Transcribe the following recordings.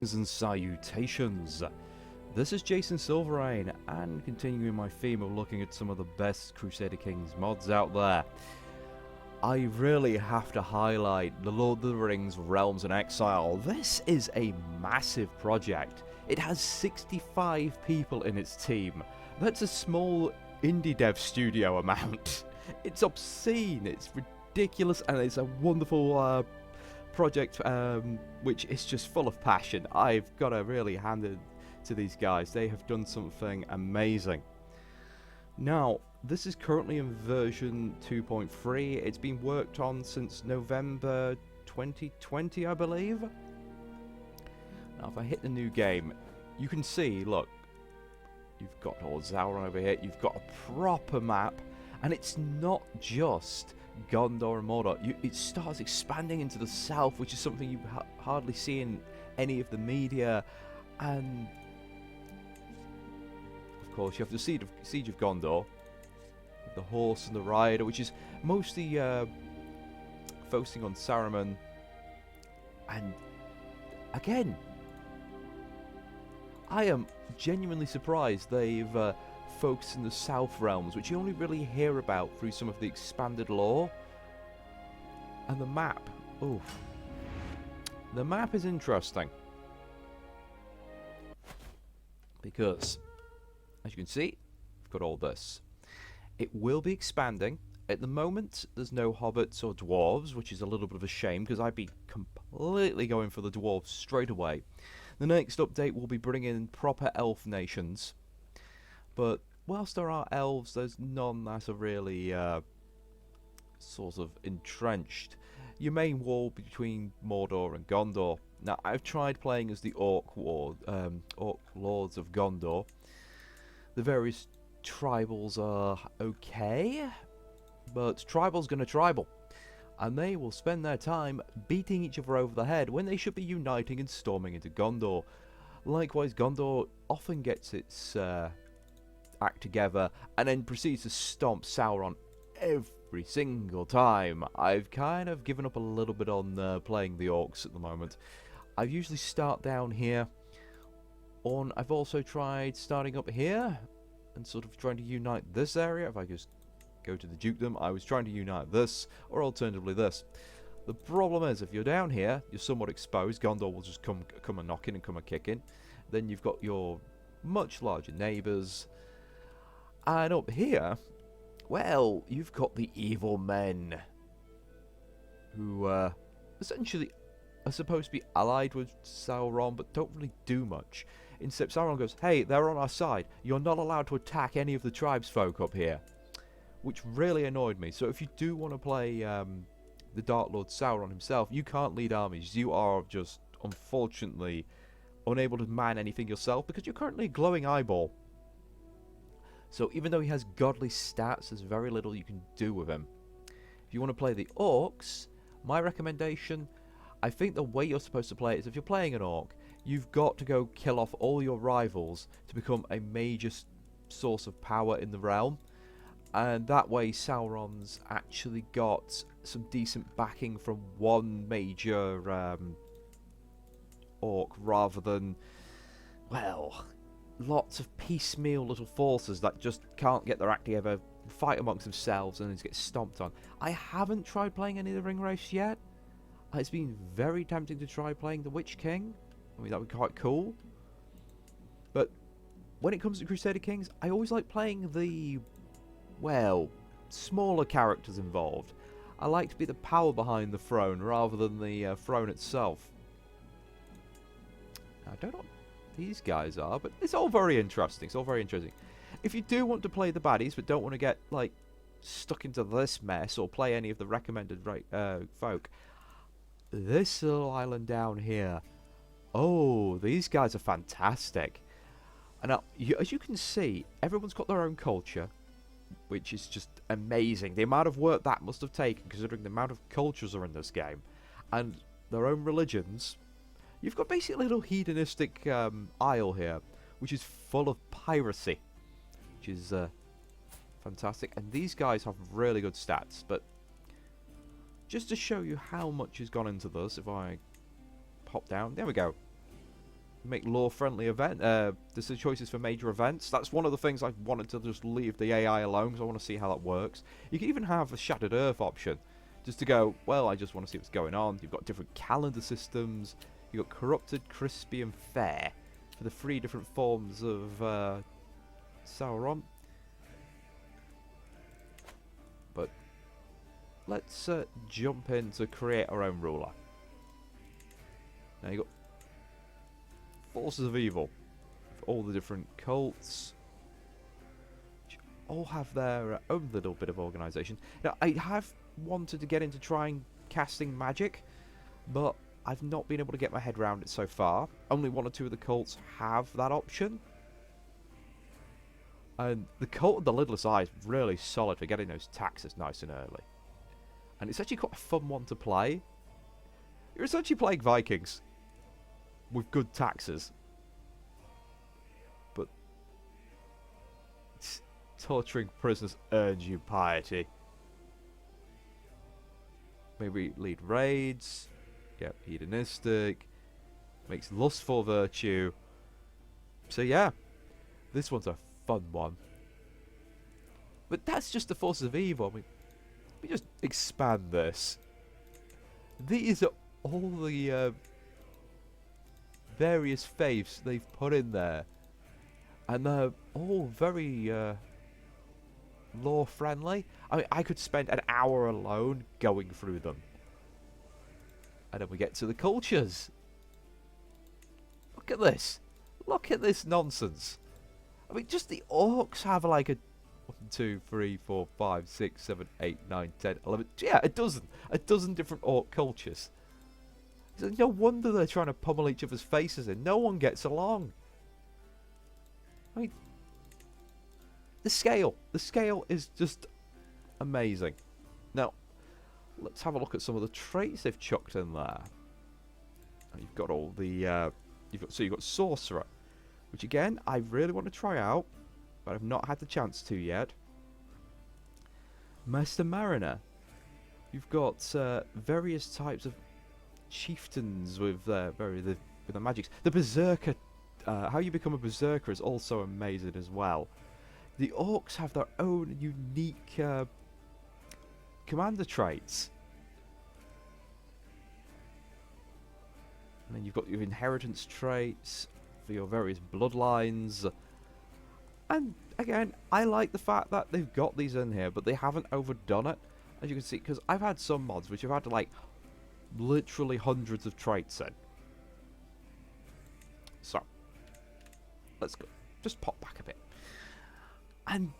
And salutations. This is Jason Silverain, and continuing my theme of looking at some of the best Crusader Kings mods out there, I really have to highlight the Lord of the Rings Realms in Exile. This is a massive project. It has 65 people in its team. That's a small indie dev studio amount. It's obscene, it's ridiculous, and it's a wonderful project which is just full of passion. I've got to really hand it to these guys. They have done something amazing. Now, this is currently in version 2.3. It's been worked on since November 2020, I believe. Now, if I hit the new game, you can see, look, you've got all Sauron over here. You've got a proper map, and it's not just Gondor and Mordor. It starts expanding into the south, which is something you hardly see in any of the media. And of course, you have the Siege of Gondor, the horse and the rider, which is mostly focusing on Saruman. And again, I am genuinely surprised they've focused in the South Realms, which you only really hear about through some of the expanded lore. And the map, oof. The map is interesting, because, as you can see, we've got all this. It will be expanding. At the moment, there's no hobbits or dwarves, which is a little bit of a shame, because I'd be completely going for the dwarves straight away. The next update will be bringing in proper elf nations, but whilst there are elves, there's none that are really sort of entrenched. Your main war between Mordor and Gondor. Now, I've tried playing as the Orc Lords of Gondor. The various tribals are okay, but tribal's gonna tribal, and they will spend their time beating each other over the head when they should be uniting and storming into Gondor. Likewise, Gondor often gets its act together and then proceeds to stomp Sauron every single time. I've kind of given up a little bit on playing the orcs at the moment. I usually start down here, or I've also tried starting up here and sort of trying to unite this area. If I just go to the dukedom, I was trying to unite this, or alternatively this. The problem is, if you're down here, you're somewhat exposed. Gondor will just come a knocking and come a kicking. Then you've got your much larger neighbours. And up here, well, you've got the evil men, who essentially are supposed to be allied with Sauron, but don't really do much. Instead, Sauron goes, hey, they're on our side. You're not allowed to attack any of the tribesfolk up here. Which really annoyed me. So if you do want to play the Dark Lord Sauron himself, you can't lead armies. You are just, unfortunately, unable to man anything yourself, because you're currently a glowing eyeball. So even though he has godly stats, there's very little you can do with him. If you want to play the orcs, my recommendation, I think the way you're supposed to play it is, if you're playing an orc, you've got to go kill off all your rivals to become a major source of power in the realm. And that way Sauron's actually got some decent backing from one major orc, rather than, well, lots of piecemeal little forces that just can't get their act together, fight amongst themselves, and then get stomped on. I haven't tried playing any of the Ring Wraiths yet. It's been very tempting to try playing the Witch King. I mean, that would be quite cool. But when it comes to Crusader Kings, I always like playing the, well, smaller characters involved. I like to be the power behind the throne rather than the throne itself. I don't know what these guys are, but it's all very interesting. It's all very interesting. If you do want to play the baddies but don't want to get like stuck into this mess or play any of the recommended folk, this little island down here, oh, these guys are fantastic. And now, as you can see, everyone's got their own culture, which is just amazing. The amount of work that must have taken, considering the amount of cultures are in this game, and their own religions. You've got basically a little hedonistic isle here, which is full of piracy, which is fantastic. And these guys have really good stats, but just to show you how much has gone into this, if I pop down, there we go. make lore-friendly decision choices for major events. That's one of the things I wanted to just leave the AI alone, because I want to see how that works. You can even have a Shattered Earth option, just to go, well, I just want to see what's going on. You've got different calendar systems. You've got Corrupted, Crispy, and Fair for the 3 different forms of Sauron. But let's jump in to create our own ruler. Now you've got Forces of Evil, all the different cults, which all have their own little bit of organisation. Now, I have wanted to get into trying casting magic, but I've not been able to get my head around it so far. Only 1 or 2 of the cults have that option. And the Cult of the Lidless Eye is really solid for getting those taxes nice and early. And it's actually quite a fun one to play. You're essentially playing Vikings with good taxes. But torturing prisoners earns you piety. Maybe lead raids. Get hedonistic. Makes lustful virtue. So yeah, this one's a fun one. But that's just the Forces of Evil. I mean, let me just expand this. These are all the various faiths they've put in there. And they're all very lore friendly. I mean, I could spend an hour alone going through them. And then we get to the cultures. Look at this. Look at this nonsense. I mean, just the orcs have like a 1, 2, 3, 4, 5, 6, 7, 8, 9, 10, 11. Yeah, a dozen different orc cultures. So no wonder they're trying to pummel each other's faces in. No one gets along. I mean, the scale is just amazing. Now, let's have a look at some of the traits they've chucked in there. You've got all the you've got Sorcerer, which again I really want to try out, but I've not had the chance to yet. Master Mariner. You've got various types of chieftains with the magics. The Berserker, how you become a Berserker is also amazing as well. The Orcs have their own unique commander traits. And then you've got your inheritance traits for your various bloodlines. And again, I like the fact that they've got these in here, but they haven't overdone it. As you can see, because I've had some mods which have had like literally hundreds of traits in. So, let's go. Just pop back a bit. And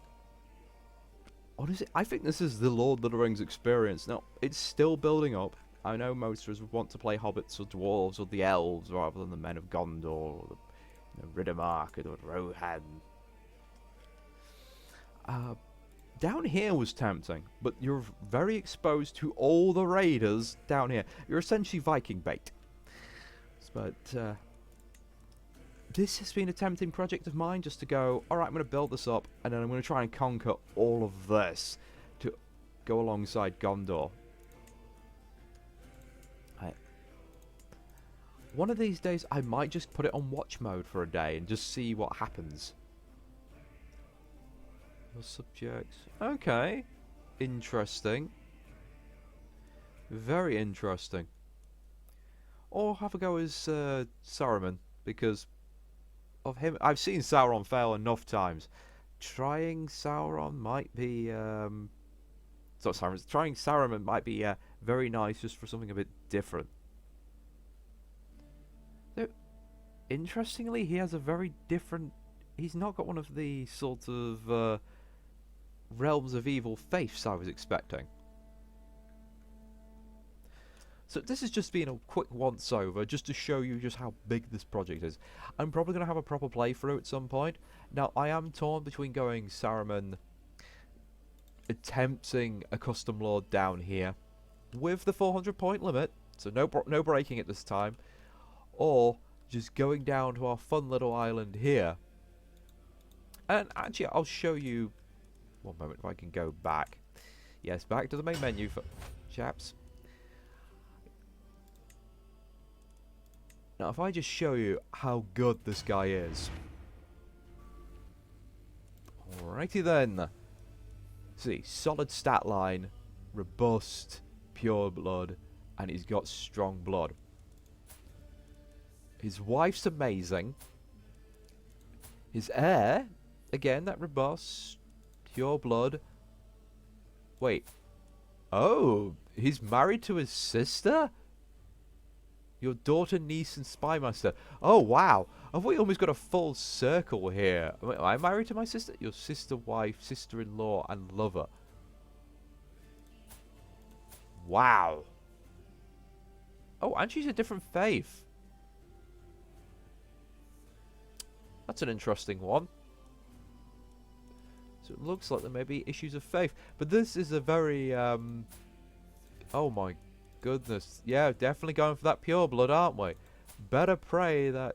honestly, I think this is the Lord of the Rings experience. Now, it's still building up. I know most of us would want to play hobbits or dwarves or the elves rather than the men of Gondor or the Riddermark or Rohan. Down here was tempting, but you're very exposed to all the raiders down here. You're essentially Viking bait. But this has been a tempting project of mine, just to go, alright, I'm going to build this up, and then I'm going to try and conquer all of this to go alongside Gondor. One of these days, I might just put it on watch mode for a day and just see what happens. Your subjects. Okay. Interesting. Very interesting. Or have a go as Saruman, because of him. I've seen Sauron fail enough times. Trying Sauron might be... Trying Saruman might be very nice just for something a bit different. So, interestingly, he has a very different... He's not got one of the sort of realms of evil faiths I was expecting. So this has just been a quick once over, just to show you just how big this project is. I'm probably going to have a proper playthrough at some point. Now, I am torn between going Saruman, attempting a custom lord down here with the 400 point limit, so no breaking it this time, or just going down to our fun little island here. And actually, I'll show you... One moment, if I can go back. Yes, back to the main menu for chaps. Now, if I just show you how good this guy is. Alrighty then. See, solid stat line, robust, pure blood, and he's got strong blood. His wife's amazing. His heir, again, that robust, pure blood. Wait. Oh, he's married to his sister? Your daughter, niece, and spymaster. Oh, wow. Have we almost got a full circle here? Am I married to my sister? Your sister, wife, sister-in-law, and lover. Wow. Oh, and she's a different faith. That's an interesting one. So it looks like there may be issues of faith. But this is a very, oh my goodness. Yeah, definitely going for that pure blood, aren't we? Better pray that...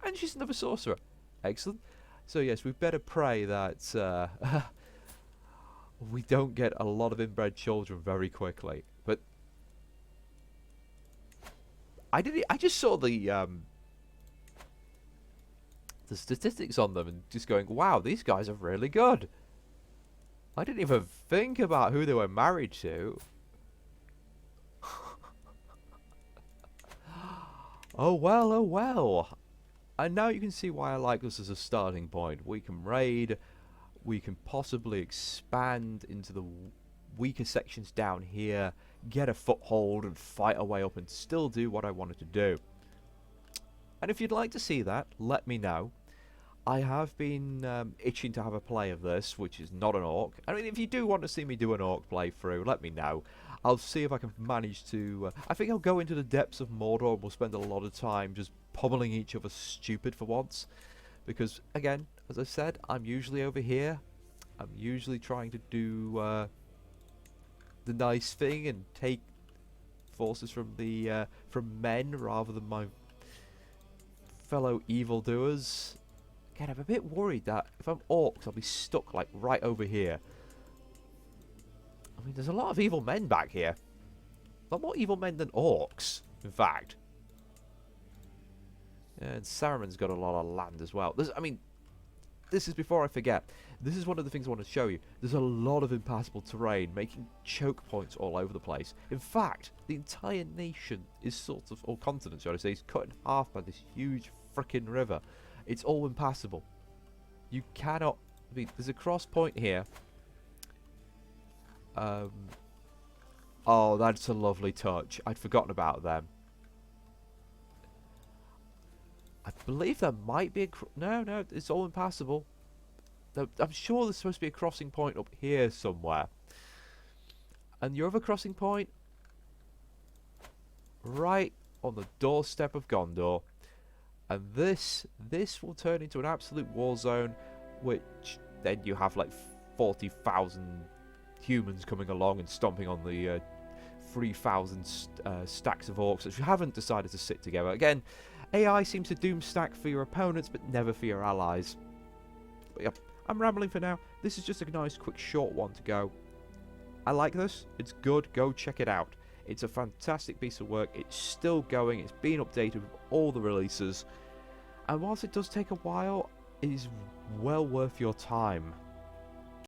And she's another sorcerer. Excellent. So yes, we better pray that we don't get a lot of inbred children very quickly. But I just saw the statistics on them and just going, wow, these guys are really good. I didn't even think about who they were married to. Oh well, oh well. And now you can see why I like this as a starting point. We can raid, we can possibly expand into the weaker sections down here, get a foothold and fight our way up and still do what I wanted to do. And if you'd like to see that, let me know. I have been itching to have a play of this, which is not an orc. I mean, if you do want to see me do an orc playthrough, let me know. I'll see if I can manage to... I think I'll go into the depths of Mordor and we'll spend a lot of time just pummeling each other stupid for once. Because, again, as I said, I'm usually over here. I'm usually trying to do the nice thing and take forces from the from men rather than my fellow evildoers. Again, I'm a bit worried that if I'm orcs, I'll be stuck like right over here. I mean, there's a lot of evil men back here. A lot more evil men than orcs, in fact. And Saruman's got a lot of land as well. I mean, this is before I forget. This is one of the things I want to show you. There's a lot of impassable terrain, making choke points all over the place. In fact, the entire nation is sort of, or continent, shall I say, is cut in half by this huge frickin' river. It's all impassable. You cannot... I mean, there's a cross point here. Oh, that's a lovely touch. I'd forgotten about them. I believe there might be a... No, it's all impassable. I'm sure there's supposed to be a crossing point up here somewhere. And your other crossing point... right on the doorstep of Gondor. And this will turn into an absolute war zone, which then you have like 40,000 humans coming along and stomping on the 3,000 stacks of orcs which haven't decided to sit together. Again, AI seems to doom stack for your opponents, but never for your allies. But yeah, I'm rambling for now. This is just a nice, quick, short one to go. I like this. It's good. Go check it out. It's a fantastic piece of work. It's still going. It's been updated with all the releases. And whilst it does take a while, it is well worth your time.